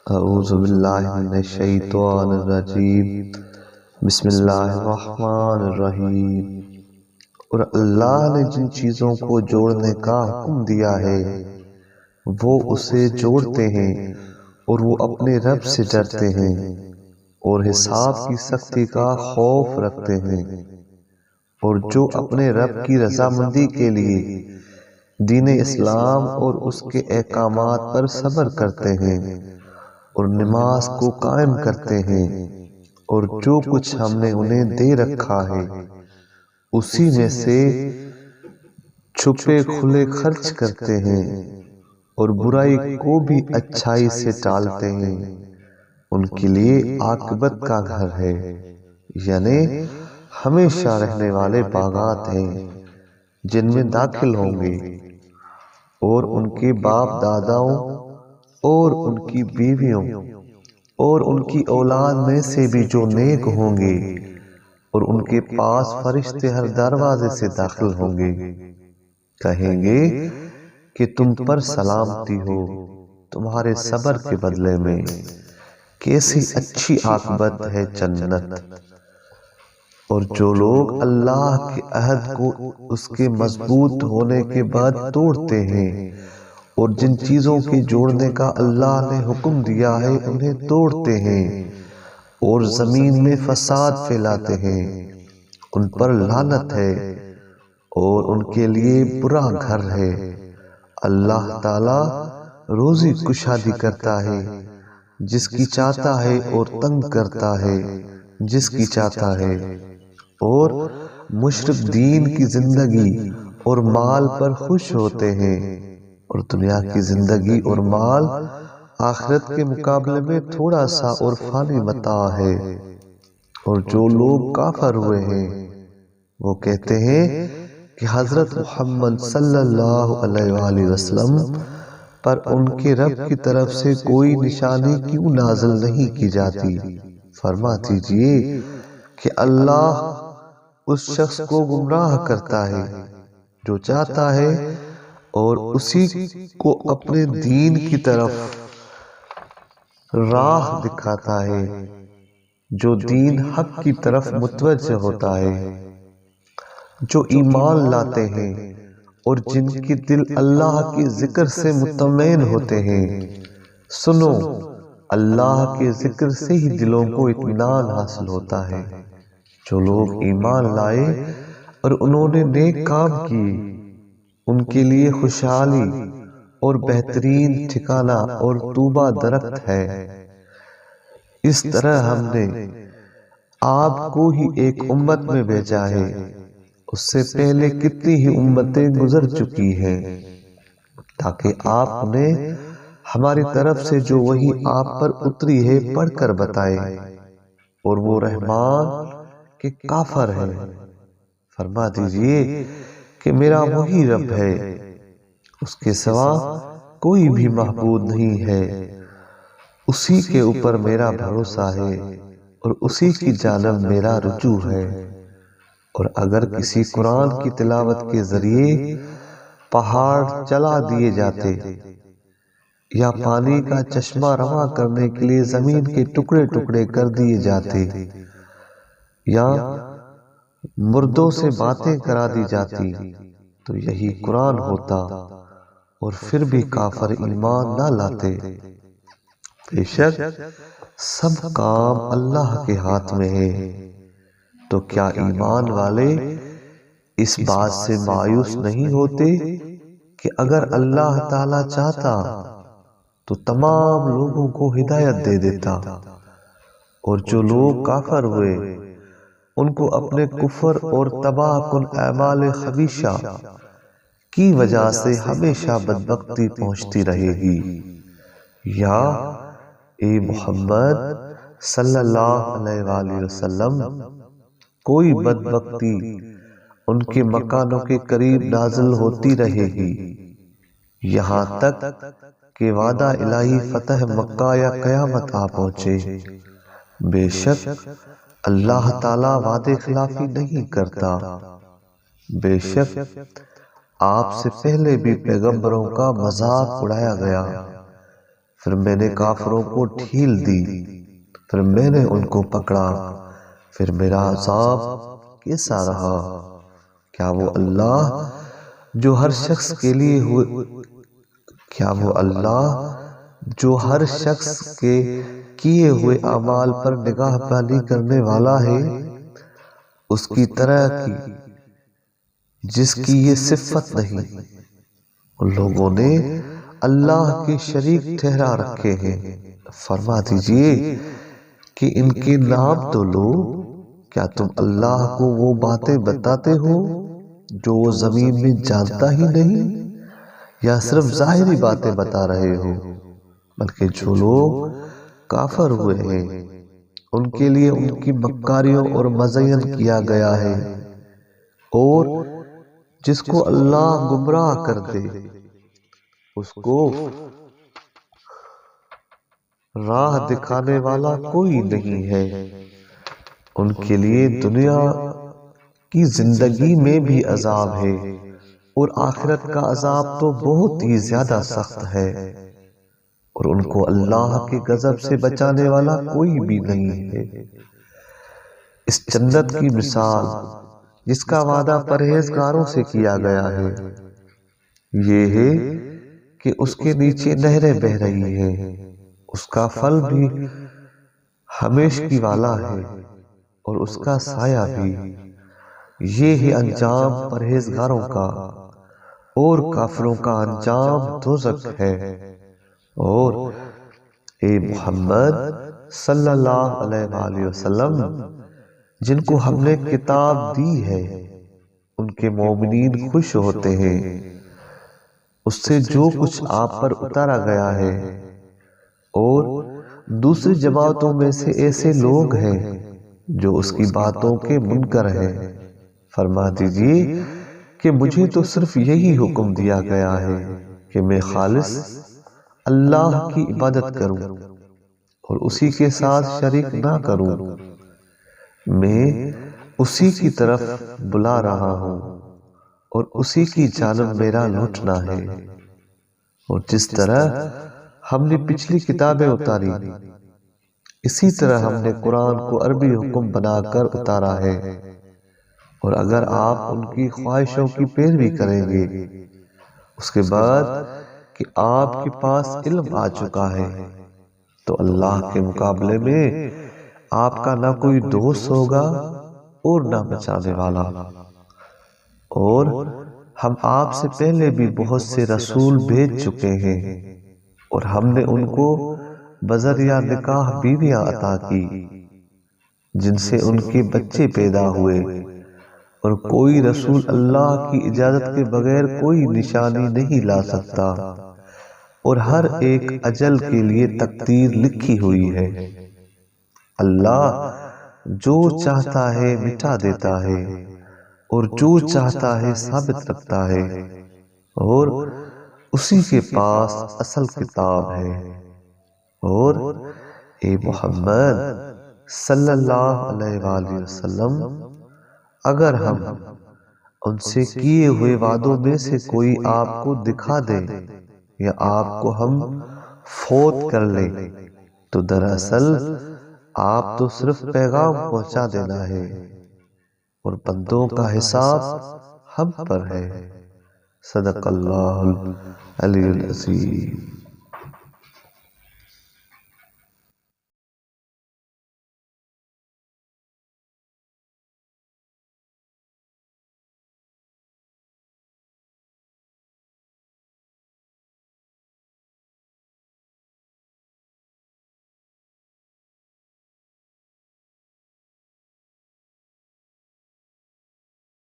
اعوذ باللہ من الشیطان الرجیم بسم اللہ الرحمن الرحیم۔ اور اللہ نے جن چیزوں کو جوڑنے کا حکم دیا ہے وہ اسے جوڑتے ہیں اور وہ اپنے رب سے ڈرتے ہیں اور حساب کی سختی کا خوف رکھتے ہیں، اور جو اپنے رب کی رضامندی کے لیے دین اسلام اور اس کے احکامات پر صبر کرتے ہیں اور نماز کو قائم کرتے ہیں، اور جو کچھ ہم نے انہیں دے رکھا ہے اسی میں سے چھپے کھلے خرچ کرتے ہیں اور برائی کو بھی اچھائی سے ٹالتے ہیں، ان کے لیے عاقبت کا گھر ہے، یعنی ہمیشہ رہنے والے باغات ہیں جن میں داخل ہوں گے، اور ان کے باپ داداؤں اور ان کی بیویوں اور ان کی اولاد میں سے بھی جو نیک ہوں گے، اور ان کے پاس فرشتے ہر دروازے سے داخل ہوں گے، کہیں گے کہ تم پر سلامتی ہو تمہارے صبر کے بدلے میں، کیسی اچھی عاقبت ہے جنت۔ اور جو لوگ اللہ کے عہد کو اس کے مضبوط ہونے کے بعد توڑتے ہیں اور جن چیزوں کے جوڑنے کا اللہ نے حکم دیا ہے انہیں توڑتے ہیں اور زمین میں فساد پھیلاتے ہیں، ان پر لعنت ہے اور ان کے لیے برا گھر ہے۔ اللہ تعالی روزی کشادی کرتا ہے جس کی چاہتا ہے اور تنگ کرتا ہے جس کی چاہتا ہے، اور مشرک دین کی زندگی اور مال پر خوش ہوتے ہیں، اور دنیا کی زندگی اور مال آخرت کے مقابلے میں تھوڑا سا اور فانی متاع ہے۔ اور جو لوگ کافر ہوئے ہیں وہ کہتے ہیں کہ حضرت محمد صلی اللہ علیہ وآلہ وسلم پر ان کے رب کی طرف سے کوئی نشانی کیوں نازل نہیں کی جاتی؟ فرما دیجئے کہ اللہ اس شخص کو گمراہ کرتا ہے جو چاہتا ہے اور اسی کو اپنے دین کی طرف راہ دکھاتا ہے، جو دین حق کی طرف متوجہ ہوتا ہے۔ جو ایمان لاتے ہیں اور جن کے دل اللہ کے ذکر سے مطمئن ہوتے ہیں، سنو اللہ کے ذکر سے ہی دلوں کو اطمینان حاصل ہوتا ہے۔ جو لوگ ایمان لائے اور انہوں نے نیک کام کیے ان کے لیے خوشحالی اور بہترین ٹھکانہ اور طوبہ درخت ہے۔ اس طرح ہم نے آپ کو ہی ایک امت میں بھیجا ہے، اس سے پہلے کتنی ہی امتیں گزر چکی ہیں، تاکہ آپ نے ہماری طرف سے جو وحی آپ پر اتری ہے پڑھ کر بتائے، اور وہ رحمان کے کافر ہے۔ فرما دیجئے کہ میرا وہی رب ہے، اس کے سوا کوئی بھی معبود نہیں ہے، اسی کے اوپر میرا بھروسہ ہے اور اسی کی جانب میرا رجوع ہے۔ اور اگر کسی قرآن کی تلاوت کے ذریعے پہاڑ چلا دیے جاتے یا پانی کا چشمہ رواں کرنے کے لیے زمین کے ٹکڑے ٹکڑے کر دیے جاتے یا مردوں سے باتیں کرا دی جاتی تو یہی قرآن ہوتا، اور پھر بھی کافر ایمان نہ لاتے۔ بے شک سب کام اللہ کے ہاتھ میں ہے۔ تو کیا ایمان والے اس بات سے مایوس نہیں ہوتے کہ اگر اللہ تعالی چاہتا تو تمام لوگوں کو ہدایت دے دیتا، اور جو لوگ کافر ہوئے ان کو اپنے کفر اور تباہ کن اعمال خبیثہ کی وجہ سے ہمیشہ بدبختی پہنچتی رہے گی۔ یا اے محمد صلی اللہ علیہ وآلہ وسلم، کوئی بدبختی ان کے مکانوں کے قریب نازل ہوتی رہے گی یہاں تک کہ وعدہ الہی فتح مکہ یا قیامت آ پہنچے۔ بے شک اللہ تعالی وعدے خلافی نہیں کرتا۔ بے شک آپ سے پہلے بھی پیغمبروں کا مذاق اڑایا گیا، پھر میں نے کافروں کو ڈھیل دی، پھر میں نے ان کو پکڑا، پھر میرا عذاب کیسا رہا۔ کیا وہ اللہ جو ہر شخص کے کیے ہوئے اعمال پر نگاہ بانی کرنے والا ہے، اس کی طرح کی جس کی یہ صفت نہیں۔ ان لوگوں نے اللہ کے شریک ٹھہرا رکھے ہیں۔ فرما دیجئے کہ ان کے نام تو لو۔ کیا تم اللہ کو وہ باتیں بتاتے ہو جو وہ زمین میں جانتا ہی نہیں، یا صرف ظاہری باتیں بتا رہے ہو؟ بلکہ جو لوگ کافر ہوئے ہیں ان کے لیے ان کی مکاریوں اور مزین کیا گیا ہے، اور جس کو اللہ گمراہ کر دے اس کو راہ دکھانے والا کوئی نہیں ہے۔ ان کے لیے دنیا کی زندگی میں بھی عذاب ہے، اور آخرت کا عذاب تو بہت ہی زیادہ سخت ہے، اور ان کو اللہ کے غضب سے بچانے والا کوئی بھی نہیں ہے۔ اس جنت کی مثال جس کا وعدہ پرہیزگاروں سے کیا گیا ہے، یہ ہے کہ اس کے نیچے نہریں بہہ رہی ہیں، اس کا پھل بھی ہمیشگی والا ہے اور اس کا سایہ بھی۔ یہ ہے انجام پرہیزگاروں کا، اور کافروں کا انجام دوزخ ہے۔ اور اے محمد صلی اللہ علیہ وآلہ وسلم، جن کو ہم نے کتاب دی ہے ان کے مومنین خوش ہوتے ہیں اس سے جو کچھ آپ پر اتارا گیا ہے، اور دوسری جماعتوں میں سے ایسے لوگ ہیں جو اس کی باتوں کے منکر ہیں۔ فرما دیجئے کہ مجھے تو صرف یہی حکم دیا گیا ہے کہ میں خالص اللہ کی عبادت کروں اور اسی کے ساتھ شریک نہ کروں۔ میں اسی کی طرف بلا رہا ہوں اور اسی کی جانب میرا لوٹنا ہے۔ اور جس طرح ہم نے پچھلی کتابیں اتاری، اسی طرح ہم نے قرآن کو عربی حکم بنا کر اتارا ہے، اور اگر آپ ان کی خواہشوں کی پیروی کریں گے اس کے بعد کہ آپ کے پاس علم آ چکا ہے، تو اللہ کے مقابلے میں آپ کا نہ کوئی دوست ہوگا اور نہ بچانے والا۔ اور ہم آپ سے پہلے بھی بہت سے رسول بھیج چکے ہیں، اور ہم نے ان کو بذریعہ نکاح بیویاں عطا کی جن سے ان کے بچے پیدا ہوئے، اور کوئی رسول اللہ کی اجازت کے بغیر کوئی نشانی نہیں لا سکتا، اور ہر ایک اجل کے لیے تقدیر لکھی ہوئی ہے۔ اللہ جو چاہتا ہے مٹا دیتا ہے اور جو چاہتا ہے ثابت رکھتا ہے، اور اسی کے پاس اصل کتاب ہے۔ اور اے محمد صلی اللہ علیہ وآلہ وسلم، اگر ہم ان سے کیے ہوئے وعدوں میں سے کوئی آپ کو دکھا دیں یا آپ کو ہم فوت کر لیں تو دراصل آپ تو صرف پیغام پہنچا دینا ہے، اور بندوں کا حساب ہم پر ہے۔ صدق اللہ العلی العظیم۔